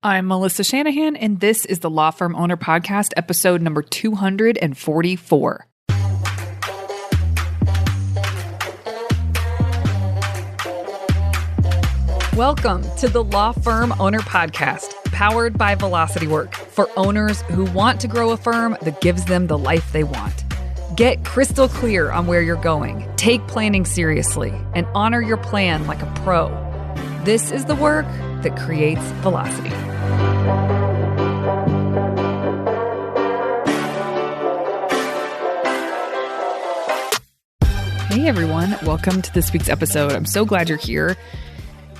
I'm Melissa Shanahan, and this is the Law Firm Owner Podcast, episode number 244. Welcome to the Law Firm Owner Podcast, powered by Velocity Work, for owners who want to grow a firm that gives them the life they want. Get crystal clear on where you're going, take planning seriously, and honor your plan like a pro. This is the work that creates velocity. Hey everyone, welcome to this week's episode. I'm so glad you're here.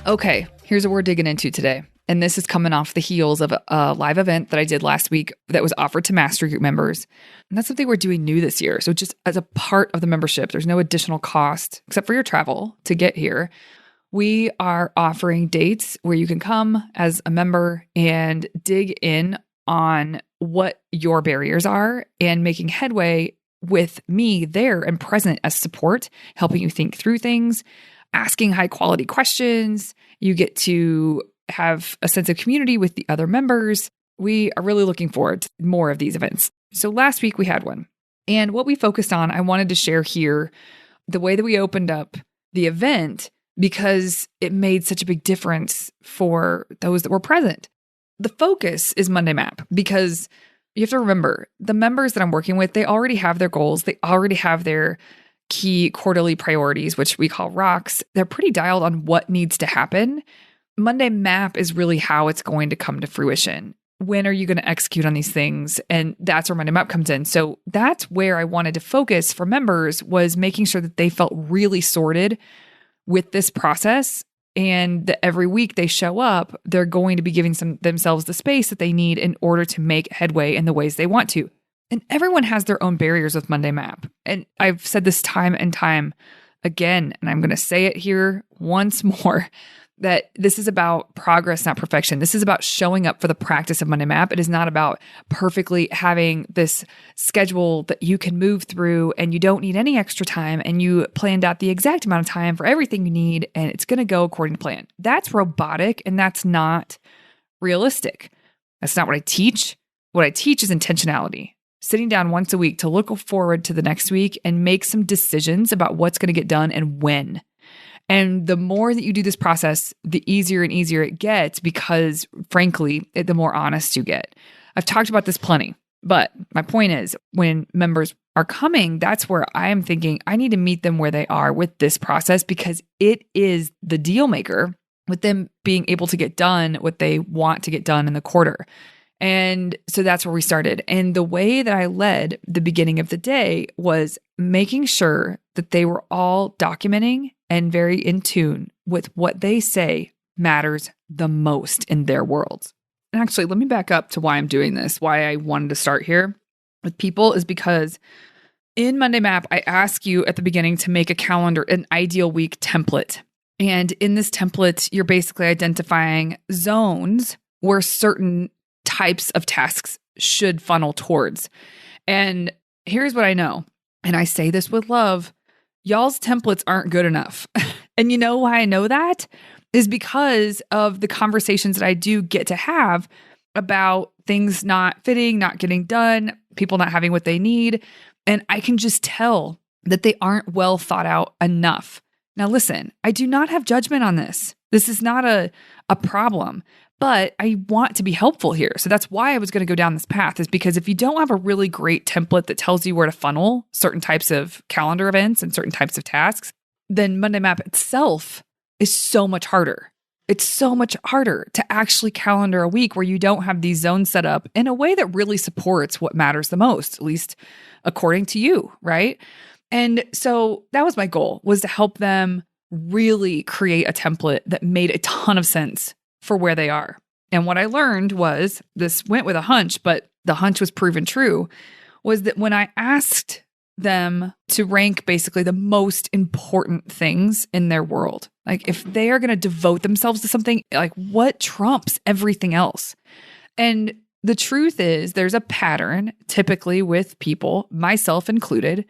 Okay, here's what we're digging into today. And this is coming off the heels of a live event that I did last week that was offered to Mastery Group members. And that's something we're doing new this year. So just as a part of the membership, there's no additional cost except for your travel to get here. We are offering dates where you can come as a member and dig in on what your barriers are and making headway with me there and present as support, helping you think through things, asking high quality questions. You get to have a sense of community with the other members. We are really looking forward to more of these events. So last week we had one. And what we focused on, I wanted to share here the way that we opened up the event because it made such a big difference for those that were present. The focus is Monday Map because you have to remember the members that I'm working with, they already have their goals. They already have their key quarterly priorities, which we call rocks. They're pretty dialed on what needs to happen. Monday Map is really how it's going to come to fruition. When are you going to execute on these things? And that's where Monday Map comes in. So that's where I wanted to focus for members, was making sure that they felt really sorted with this process, and that every week they show up, they're going to be giving themselves the space that they need in order to make headway in the ways they want to. And everyone has their own barriers with Monday Map. And I've said this time and time again, and I'm going to say it here once more, that this is about progress, not perfection. This is about showing up for the practice of Monday Map. It is not about perfectly having this schedule that you can move through and you don't need any extra time and you planned out the exact amount of time for everything you need and it's going to go according to plan. That's robotic and that's not realistic. That's not what I teach. What I teach is intentionality. Sitting down once a week to look forward to the next week and make some decisions about what's going to get done and when. And the more that you do this process, the easier and easier it gets because, frankly, the more honest you get. I've talked about this plenty, but my point is when members are coming, that's where I am thinking I need to meet them where they are with this process because it is the deal maker with them being able to get done what they want to get done in the quarter. And so that's where we started. And the way that I led the beginning of the day was making sure that they were all documenting and very in tune with what they say matters the most in their worlds. And actually, let me back up to why I'm doing this, why I wanted to start here with people is because in Monday Map, I ask you at the beginning to make a calendar, an ideal week template. And in this template, you're basically identifying zones where certain types of tasks should funnel towards. And here's what I know, and I say this with love, y'all's templates aren't good enough. And you know why I know that? Is because of the conversations that I do get to have about things not fitting, not getting done, people not having what they need. And I can just tell that they aren't well thought out enough. Now listen, I do not have judgment on this. This is not a problem. But I want to be helpful here. So that's why I was going to go down this path, is because if you don't have a really great template that tells you where to funnel certain types of calendar events and certain types of tasks, then Monday Map itself is so much harder. It's so much harder to actually calendar a week where you don't have these zones set up in a way that really supports what matters the most, at least according to you, right? And so that was my goal, was to help them really create a template that made a ton of sense for where they are. And what I learned was, this went with a hunch, but the hunch was proven true, was that when I asked them to rank basically the most important things in their world, like if they are going to devote themselves to something, like what trumps everything else? And the truth is there's a pattern typically with people, myself included,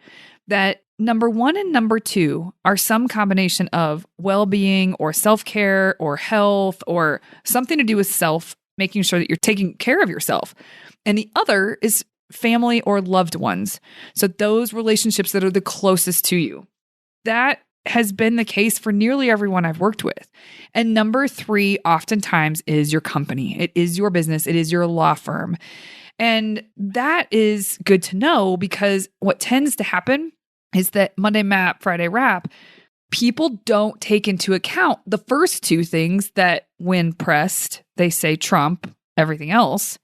that number one and number two are some combination of well-being or self-care or health or something to do with self making sure that you're taking care of yourself. And the other is family or loved ones. So those relationships that are the closest to you. That has been the case for nearly everyone I've worked with. And number 3, oftentimes, is your company. It is your business. It is your law firm. And that is good to know, because what tends to happen is that Monday Map, Friday Wrap, people don't take into account the first 2 things that, when pressed, they say trump everything else.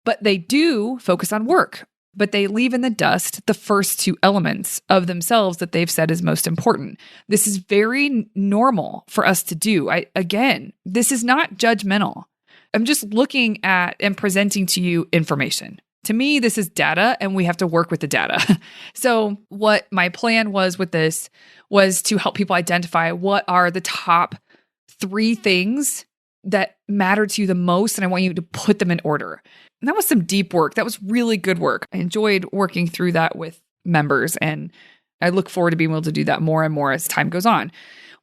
But they do focus on work, but they leave in the dust the first 2 elements of themselves that they've said is most important. This is very normal for us to do. Again, this is not judgmental. I'm just looking at and presenting to you information. To me, this is data, and we have to work with the data. So what my plan was with this was to help people identify what are the top 3 things that matter to you the most, and I want you to put them in order. And that was some deep work. That was really good work. I enjoyed working through that with members, and I look forward to being able to do that more and more as time goes on.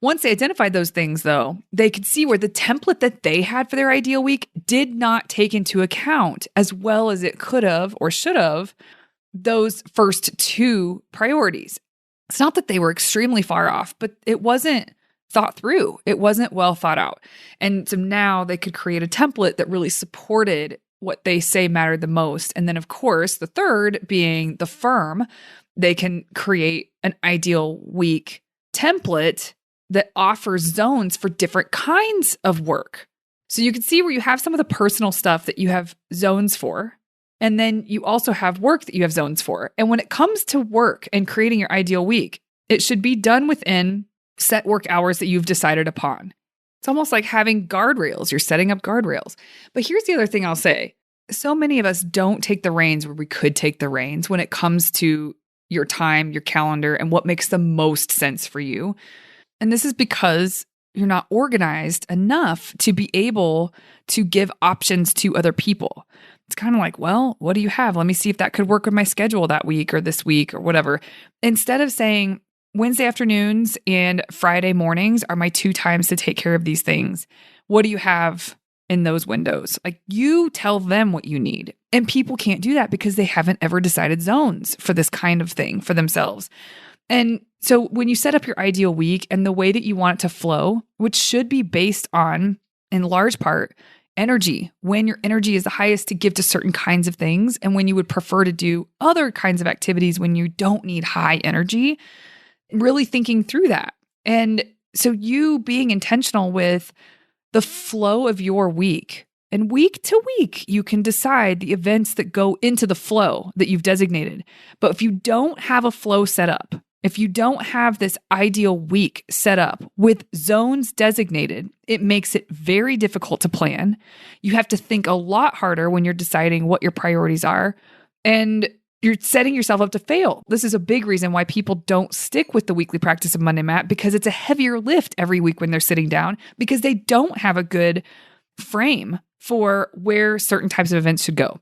Once they identified those things, though, they could see where the template that they had for their ideal week did not take into account, as well as it could have or should have, those first 2 priorities. It's not that they were extremely far off, but it wasn't thought through. It wasn't well thought out. And so now they could create a template that really supported what they say mattered the most. And then, of course, the third being the firm, they can create an ideal week template that offers zones for different kinds of work. So you can see where you have some of the personal stuff that you have zones for. And then you also have work that you have zones for. And when it comes to work and creating your ideal week, it should be done within set work hours that you've decided upon. It's almost like having guardrails. You're setting up guardrails. But here's the other thing I'll say. So many of us don't take the reins where we could take the reins when it comes to your time, your calendar, and what makes the most sense for you. And this is because you're not organized enough to be able to give options to other people. It's kind of like, well, what do you have? Let me see if that could work with my schedule that week or this week or whatever. Instead of saying, Wednesday afternoons and Friday mornings are my 2 times to take care of these things. What do you have in those windows? Like, you tell them what you need. And people can't do that because they haven't ever decided zones for this kind of thing for themselves. And so when you set up your ideal week and the way that you want it to flow, which should be based on, in large part, energy, when your energy is the highest to give to certain kinds of things, and when you would prefer to do other kinds of activities when you don't need high energy, really thinking through that. And so you being intentional with the flow of your week, and week to week, you can decide the events that go into the flow that you've designated. But if you don't have a flow set up, if you don't have this ideal week set up with zones designated, it makes it very difficult to plan. You have to think a lot harder when you're deciding what your priorities are, and you're setting yourself up to fail. This is a big reason why people don't stick with the weekly practice of Monday Map, because it's a heavier lift every week when they're sitting down, because they don't have a good frame for where certain types of events should go.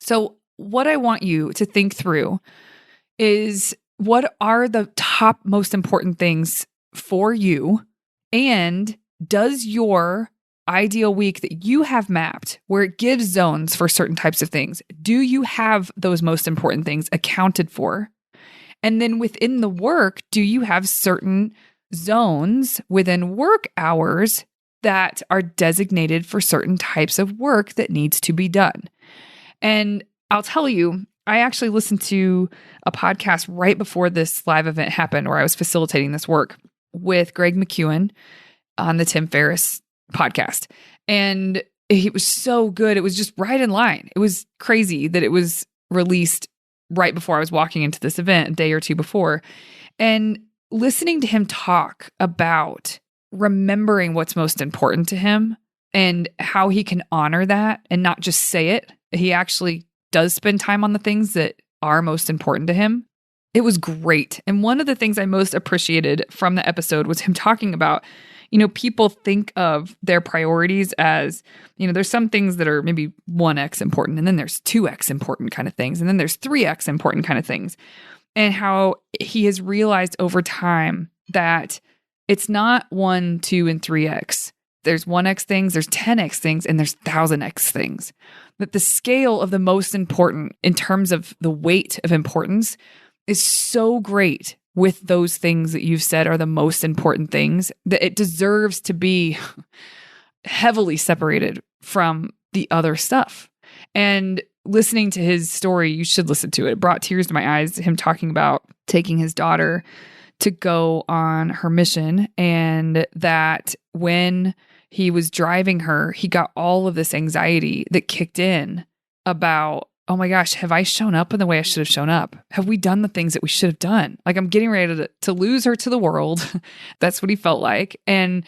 So what I want you to think through is, what are the top most important things for you? And does your ideal week that you have mapped, where it gives zones for certain types of things, do you have those most important things accounted for? And then within the work, do you have certain zones within work hours that are designated for certain types of work that needs to be done? And I'll tell you, I actually listened to a podcast right before this live event happened, where I was facilitating this work with Greg McEwen on the Tim Ferriss podcast. And it was so good. It was just right in line. It was crazy that it was released right before I was walking into this event, a day or two before. And listening to him talk about remembering what's most important to him and how he can honor that and not just say it. He actually does spend time on the things that are most important to him. It was great. And one of the things I most appreciated from the episode was him talking about, people think of their priorities as, there's some things that are maybe 1x important, and then there's 2x important kind of things, and then there's 3x important kind of things. And how he has realized over time that it's not 1, 2, and 3x. There's 1x things, there's 10x things, and there's 1000x things. That the scale of the most important in terms of the weight of importance is so great with those things that you've said are the most important things that it deserves to be heavily separated from the other stuff. And listening to his story, you should listen to it. It brought tears to my eyes, him talking about taking his daughter to go on her mission, and that when he was driving her, he got all of this anxiety that kicked in about, oh my gosh, have I shown up in the way I should have shown up? Have we done the things that we should have done? Like, I'm getting ready to lose her to the world. That's what he felt like. And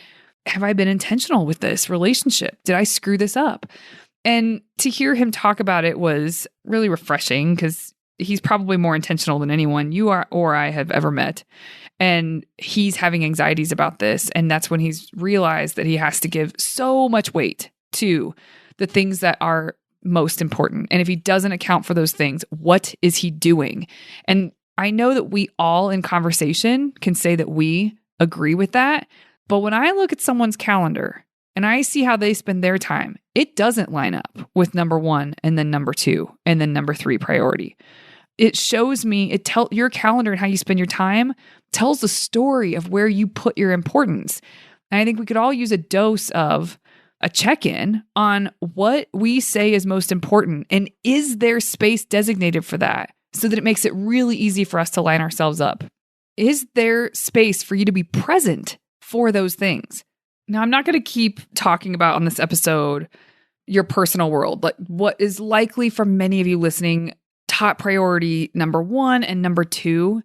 have I been intentional with this relationship? Did I screw this up? And to hear him talk about it was really refreshing, because he's probably more intentional than anyone you are or I have ever met. And he's having anxieties about this. And that's when he's realized that he has to give so much weight to the things that are most important. And if he doesn't account for those things, what is he doing? And I know that we all in conversation can say that we agree with that. But when I look at someone's calendar and I see how they spend their time, it doesn't line up with number 1 and then number 2 and then number 3 priority. It shows me, your calendar and how you spend your time tells the story of where you put your importance. And I think we could all use a dose of a check-in on what we say is most important. And is there space designated for that so that it makes it really easy for us to line ourselves up? Is there space for you to be present for those things? Now, I'm not going to keep talking about on this episode your personal world, like what is likely for many of you listening, top priority number 1 and number 2.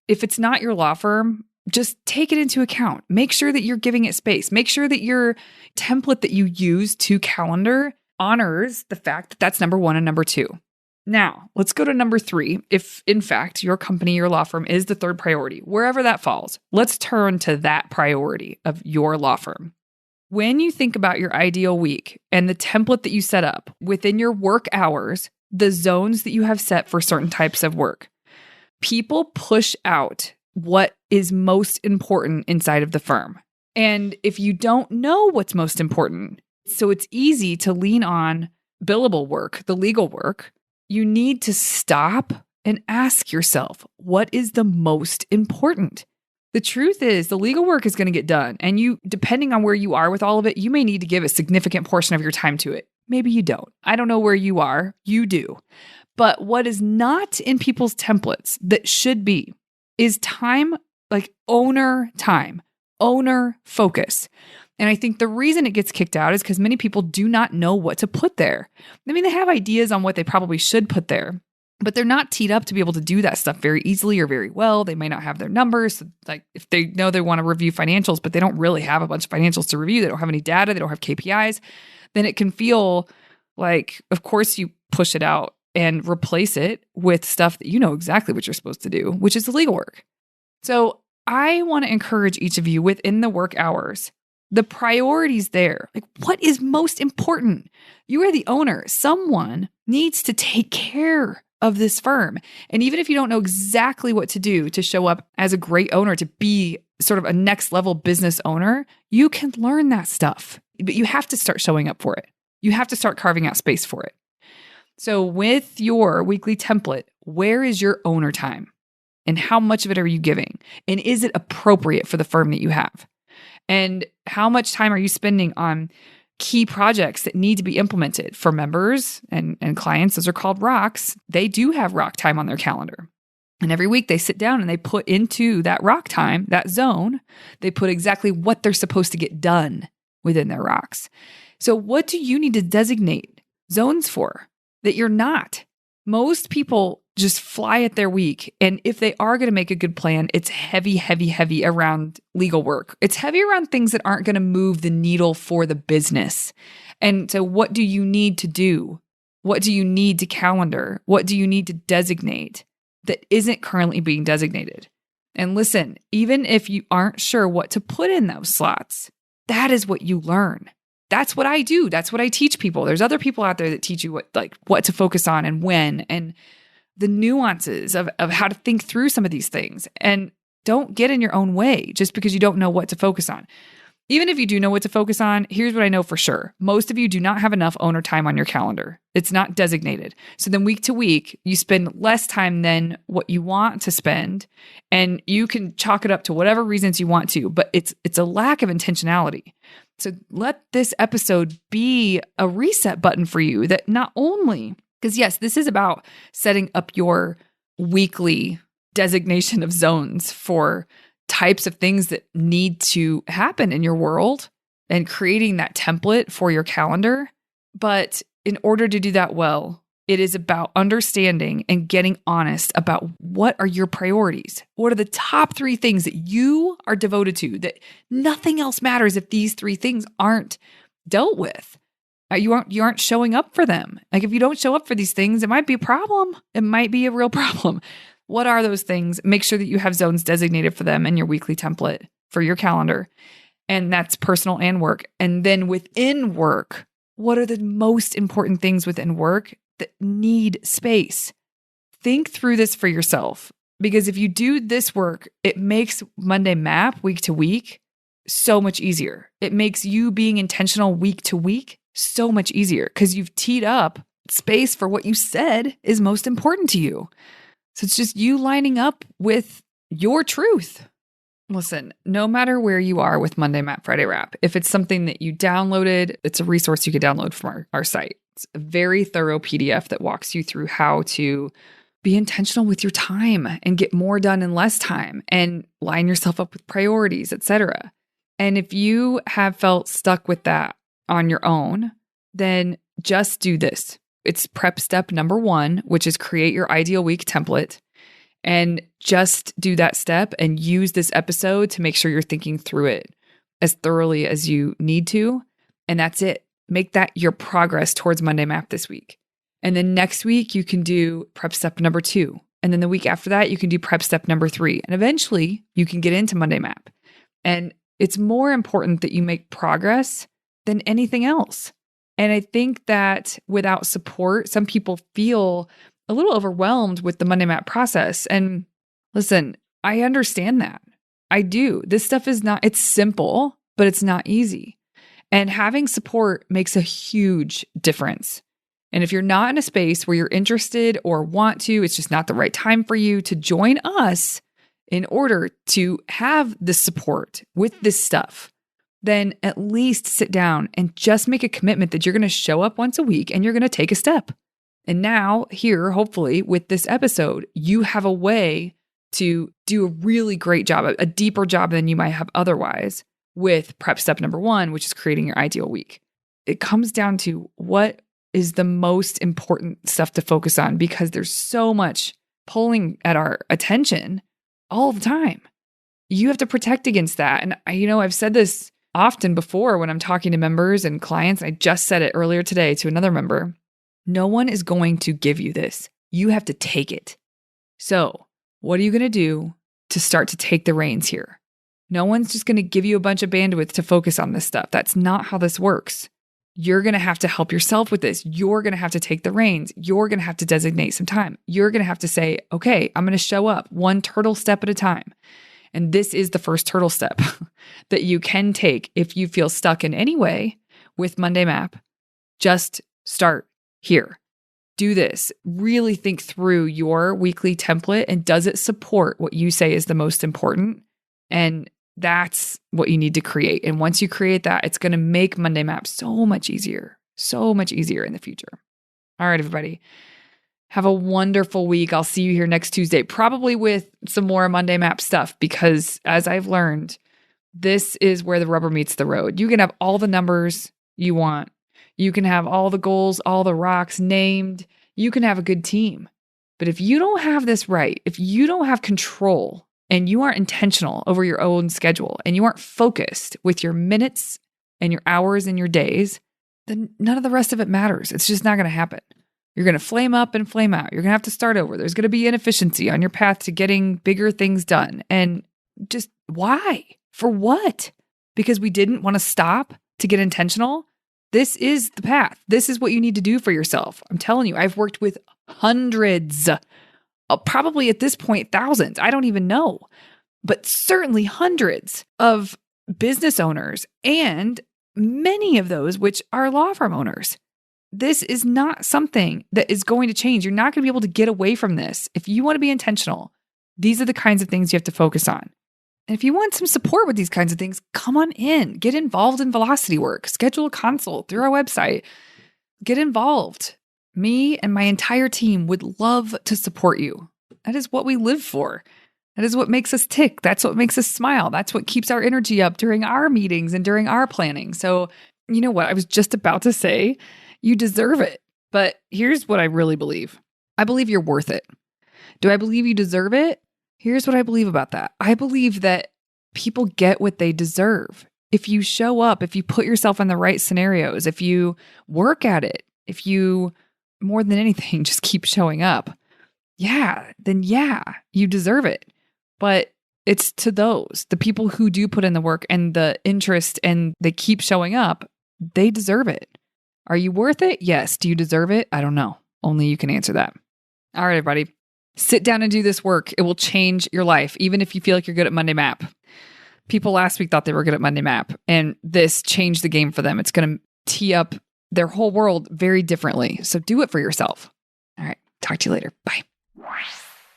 If it's not your law firm, just take it into account. Make sure that you're giving it space. Make sure that your template that you use to calendar honors the fact that that's number 1 and number 2. Now, let's go to number 3. If, in fact, your company, your law firm is the third priority, wherever that falls, let's turn to that priority of your law firm. When you think about your ideal week and the template that you set up within your work hours, the zones that you have set for certain types of work, people push out what is most important inside of the firm. And if you don't know what's most important, so it's easy to lean on billable work, the legal work, you need to stop and ask yourself, what is the most important? The truth is, the legal work is going to get done. And you, depending on where you are with all of it, you may need to give a significant portion of your time to it. Maybe you don't. I don't know where you are. You do. But what is not in people's templates that should be is time, like owner time, owner focus. And I think the reason it gets kicked out is because many people do not know what to put there. I mean, they have ideas on what they probably should put there, but they're not teed up to be able to do that stuff very easily or very well. They may not have their numbers. Like if they know they want to review financials, but they don't really have a bunch of financials to review, they don't have any data, they don't have KPIs, then it can feel like, of course, you push it out and replace it with stuff that you know exactly what you're supposed to do, which is the legal work. So I want to encourage each of you within the work hours, the priorities there. Like, what is most important? You are the owner. Someone needs to take care of this firm. And even if you don't know exactly what to do to show up as a great owner, to be sort of a next level business owner, you can learn that stuff, but you have to start showing up for it. You have to start carving out space for it. So with your weekly template, where is your owner time? And how much of it are you giving? And is it appropriate for the firm that you have? And how much time are you spending on key projects that need to be implemented for members and clients? Those are called rocks. They do have rock time on their calendar. And every week they sit down and they put into that rock time, that zone, they put exactly what they're supposed to get done within their rocks. So what do you need to designate zones for that you're not? Most people just fly at their week. And if they are going to make a good plan, it's heavy, heavy, heavy around legal work. It's heavy around things that aren't going to move the needle for the business. And so what do you need to do? What do you need to calendar? What do you need to designate that isn't currently being designated? And listen, even if you aren't sure what to put in those slots, that is what you learn. That's what I do. That's what I teach people. There's other people out there that teach you what to focus on and when, and the nuances of how to think through some of these things. And don't get in your own way just because you don't know what to focus on. Even if you do know what to focus on, here's what I know for sure. Most of you do not have enough owner time on your calendar. It's not designated. So then week to week, you spend less time than what you want to spend, and you can chalk it up to whatever reasons you want to, but it's a lack of intentionality. So let this episode be a reset button for you that not only, because yes, this is about setting up your weekly designation of zones for types of things that need to happen in your world and creating that template for your calendar. But in order to do that well, it is about understanding and getting honest about what are your priorities. What are the top 3 things that you are devoted to, that nothing else matters if these 3 things aren't dealt with. You aren't showing up for them. Like if you don't show up for these things, it might be a problem. It might be a real problem. What are those things? Make sure that you have zones designated for them in your weekly template for your calendar. And that's personal and work. And then within work, what are the most important things within work that need space? Think through this for yourself, because if you do this work, it makes Monday Map week to week so much easier. It makes you being intentional week to week so much easier because you've teed up space for what you said is most important to you. So it's just you lining up with your truth. Listen, no matter where you are with Monday Map, Friday Wrap, if it's something that you downloaded, it's a resource you could download from our site. It's a very thorough PDF that walks you through how to be intentional with your time and get more done in less time and line yourself up with priorities, etc. And if you have felt stuck with that on your own, then just do this. It's prep step number 1, which is create your ideal week template. And just do that step and use this episode to make sure you're thinking through it as thoroughly as you need to. And that's it. Make that your progress towards Monday Map this week. And then next week, you can do prep step number 2. And then the week after that, you can do prep step number 3. And eventually, you can get into Monday Map. And it's more important that you make progress than anything else. And I think that without support, some people feel a little overwhelmed with the Monday Map process. And listen, I understand that. I do. This stuff is not, it's simple, but it's not easy. And having support makes a huge difference. And if you're not in a space where you're interested or want to, it's just not the right time for you to join us in order to have the support with this stuff, then at least sit down and just make a commitment that you're going to show up once a week and you're going to take a step. And now here, hopefully with this episode, you have a way to do a really great job, a deeper job than you might have otherwise with prep step number 1, which is creating your ideal week. It comes down to what is the most important stuff to focus on, because there's so much pulling at our attention all the time. You have to protect against that. And I've said this often before when I'm talking to members and clients. I just said it earlier today to another member. No one is going to give you this. You have to take it. So what are you going to do to start to take the reins here? No one's just going to give you a bunch of bandwidth to focus on this stuff. That's not how this works. You're going to have to help yourself with this. You're going to have to take the reins. You're going to have to designate some time. You're going to have to say, okay, I'm going to show up one turtle step at a time. And this is the first turtle step that you can take if you feel stuck in any way with Monday Map. Just start here. Do this. Really think through your weekly template, and does it support what you say is the most important? And that's what you need to create. And once you create that, it's going to make Monday Map so much easier in the future. All right, everybody. Have a wonderful week. I'll see you here next Tuesday, probably with some more Monday Map stuff, because as I've learned, this is where the rubber meets the road. You can have all the numbers you want. You can have all the goals, all the rocks named. You can have a good team. But if you don't have this right, if you don't have control and you aren't intentional over your own schedule and you aren't focused with your minutes and your hours and your days, then none of the rest of it matters. It's just not going to happen. You're going to flame up and flame out. You're going to have to start over. There's going to be inefficiency on your path to getting bigger things done. And just why? For what? Because we didn't want to stop to get intentional? This is the path. This is what you need to do for yourself. I'm telling you, I've worked with hundreds, probably at this point, thousands. I don't even know, but certainly hundreds of business owners, and many of those which are law firm owners. This is not something that is going to change. You're not going to be able to get away from this. If you want to be intentional, these are the kinds of things you have to focus on. And if you want some support with these kinds of things, come on in. Get involved in Velocity Work. Schedule a consult through our website. Get involved. Me and my entire team would love to support you. That is what we live for. That is what makes us tick. That's what makes us smile. That's what keeps our energy up during our meetings and during our planning. So, you know what? I was just about to say, you deserve it. But here's what I really believe. I believe you're worth it. Do I believe you deserve it? Here's what I believe about that. I believe that people get what they deserve. If you show up, if you put yourself in the right scenarios, if you work at it, if you, more than anything, just keep showing up, then you deserve it. But it's to the people who do put in the work and the interest and they keep showing up, they deserve it. Are you worth it? Yes. Do you deserve it? I don't know. Only you can answer that. All right, everybody. Sit down and do this work. It will change your life, even if you feel like you're good at Monday Map. People last week thought they were good at Monday Map, and this changed the game for them. It's going to tee up their whole world very differently. So do it for yourself. All right. Talk to you later. Bye.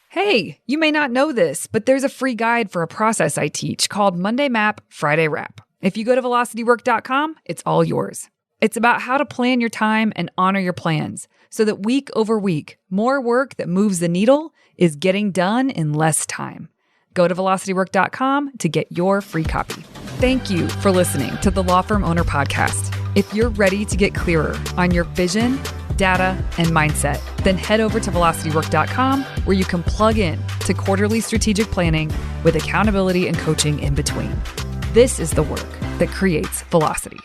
Hey, you may not know this, but there's a free guide for a process I teach called Monday Map, Friday Wrap. If you go to velocitywork.com, it's all yours. It's about how to plan your time and honor your plans so that week over week, more work that moves the needle is getting done in less time. Go to velocitywork.com to get your free copy. Thank you for listening to the Law Firm Owner Podcast. If you're ready to get clearer on your vision, data, and mindset, then head over to velocitywork.com where you can plug in to quarterly strategic planning with accountability and coaching in between. This is the work that creates velocity.